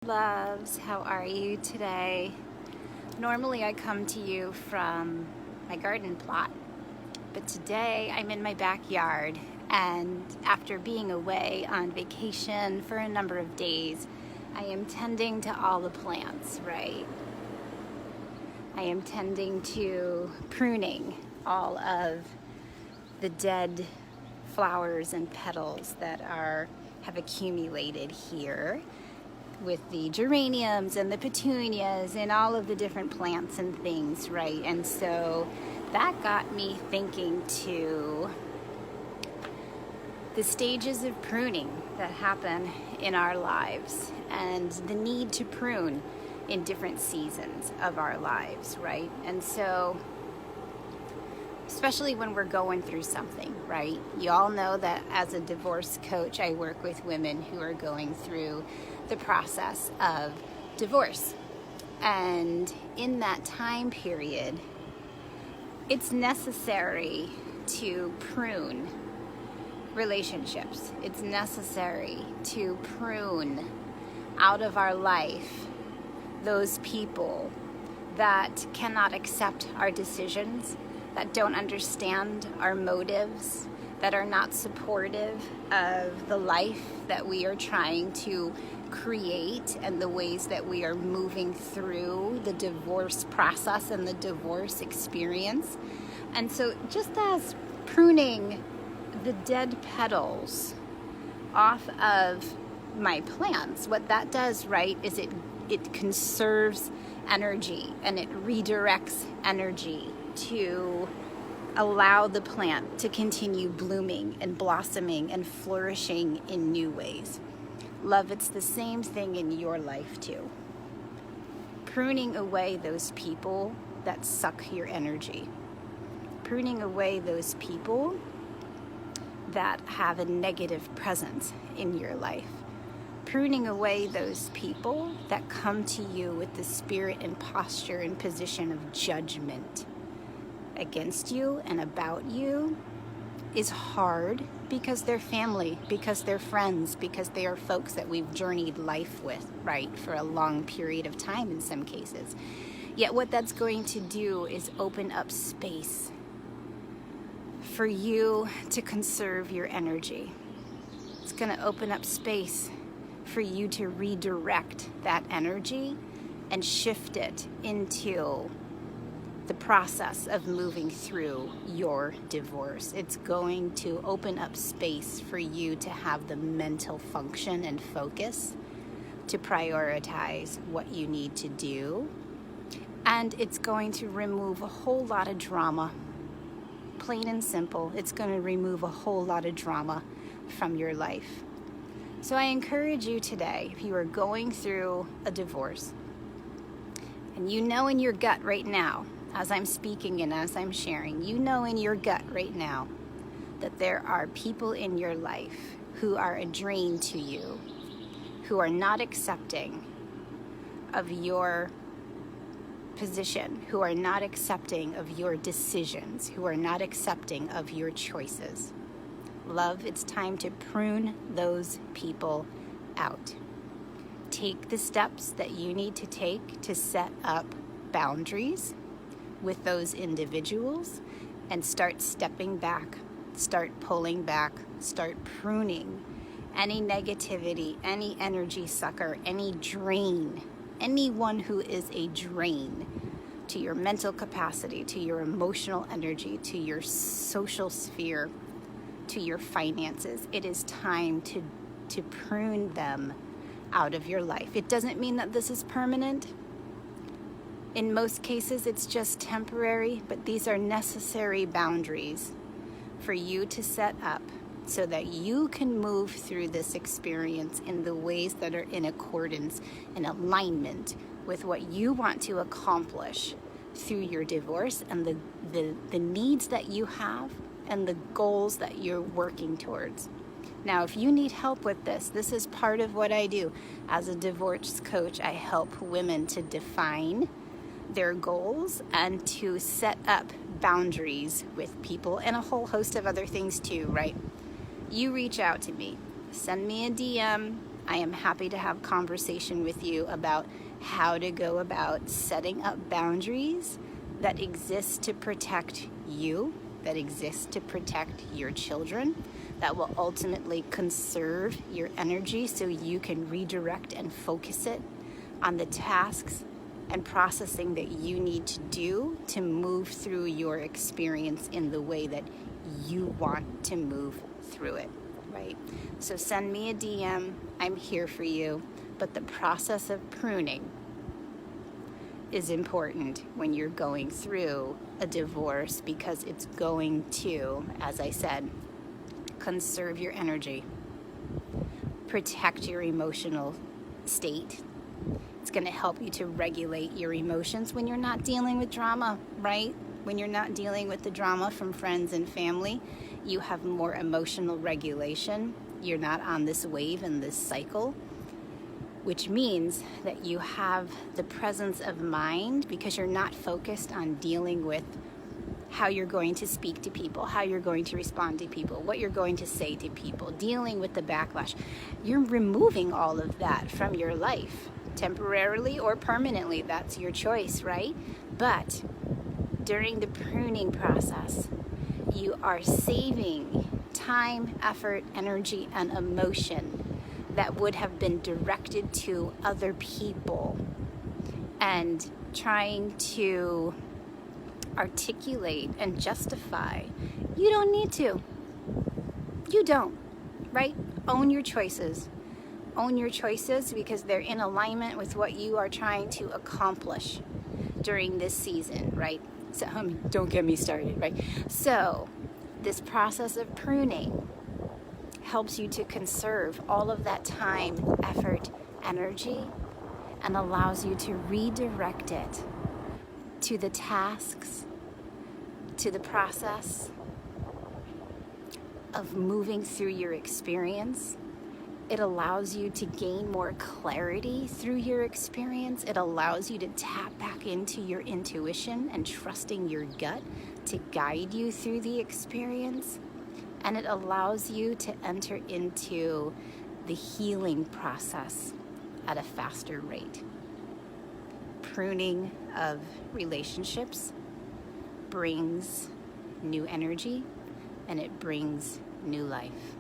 Loves, how are you today? Normally I come to you from my garden plot, but today I'm in my backyard, and after being away on vacation for a number of days, I am tending to all the plants, right? I am tending to pruning all of the dead flowers and petals that have accumulated here with the geraniums and the petunias and all of the different plants and things, right? And so that got me thinking to the stages of pruning that happen in our lives and the need to prune in different seasons of our lives, right? And so especially when we're going through something, right? You all know that as a divorce coach, I work with women who are going through the process of divorce. And in that time period, it's necessary to prune relationships. It's necessary to prune out of our life those people that cannot accept our decisions, that don't understand our motives, that are not supportive of the life that we are trying to create and the ways that we are moving through the divorce process and the divorce experience. And so just as pruning the dead petals off of my plants, what that does, right, is it conserves energy and it redirects energy to allow the plant to continue blooming and blossoming and flourishing in new ways. Love, it's the same thing in your life too. Pruning away those people that suck your energy. Pruning away those people that have a negative presence in your life. Pruning away those people that come to you with the spirit and posture and position of judgment against you and about you is hard because they're family, because they're friends, because they are folks that we've journeyed life with, right, for a long period of time in some cases. Yet what that's going to do is open up space for you to conserve your energy. It's going to open up space for you to redirect that energy and shift it into the process of moving through your divorce. It's going to open up space for you to have the mental function and focus to prioritize what you need to do. And it's going to remove a whole lot of drama. Plain and simple, it's going to remove a whole lot of drama from your life. So I encourage you today, if you are going through a divorce, and you know in your gut right now, as I'm speaking and as I'm sharing, you know in your gut right now that there are people in your life who are a drain to you, who are not accepting of your position, who are not accepting of your decisions, who are not accepting of your choices. Love, it's time to prune those people out. Take the steps that you need to take to set up boundaries with those individuals and start stepping back, start pulling back, start pruning any negativity, any energy sucker, any drain, anyone who is a drain to your mental capacity, to your emotional energy, to your social sphere, to your finances. It is time to prune them out of your life. It doesn't mean that this is permanent. In most cases, it's just temporary, but these are necessary boundaries for you to set up so that you can move through this experience in the ways that are in accordance, in alignment with what you want to accomplish through your divorce and the needs that you have and the goals that you're working towards. Now, if you need help with this is part of what I do. As a divorce coach, I help women to define their goals and to set up boundaries with people and a whole host of other things too, right? You reach out to me, send me a DM. I am happy to have conversation with you about how to go about setting up boundaries that exist to protect you, that exist to protect your children, that will ultimately conserve your energy so you can redirect and focus it on the tasks and processing that you need to do to move through your experience in the way that you want to move through it, right? So send me a DM, I'm here for you, but the process of pruning is important when you're going through a divorce because it's going to, as I said, conserve your energy, protect your emotional state. It's going to help you to regulate your emotions when you're not dealing with drama, right? When you're not dealing with the drama from friends and family, you have more emotional regulation. You're not on this wave and this cycle, which means that you have the presence of mind because you're not focused on dealing with how you're going to speak to people, how you're going to respond to people, what you're going to say to people, dealing with the backlash. You're removing all of that from your life, temporarily or permanently. That's your choice, right? But during the pruning process, you are saving time, effort, energy, and emotion that would have been directed to other people and trying to articulate and justify. You don't need to. You don't, right? Own your choices. Own your choices because they're in alignment with what you are trying to accomplish during this season, right? So don't get me started, right? So this process of pruning helps you to conserve all of that time, effort, energy, and allows you to redirect it to the tasks, to the process of moving through your experience. It allows you to gain more clarity through your experience. It allows you to tap back into your intuition and trusting your gut to guide you through the experience. And it allows you to enter into the healing process at a faster rate. Pruning of relationships brings new energy and it brings new life.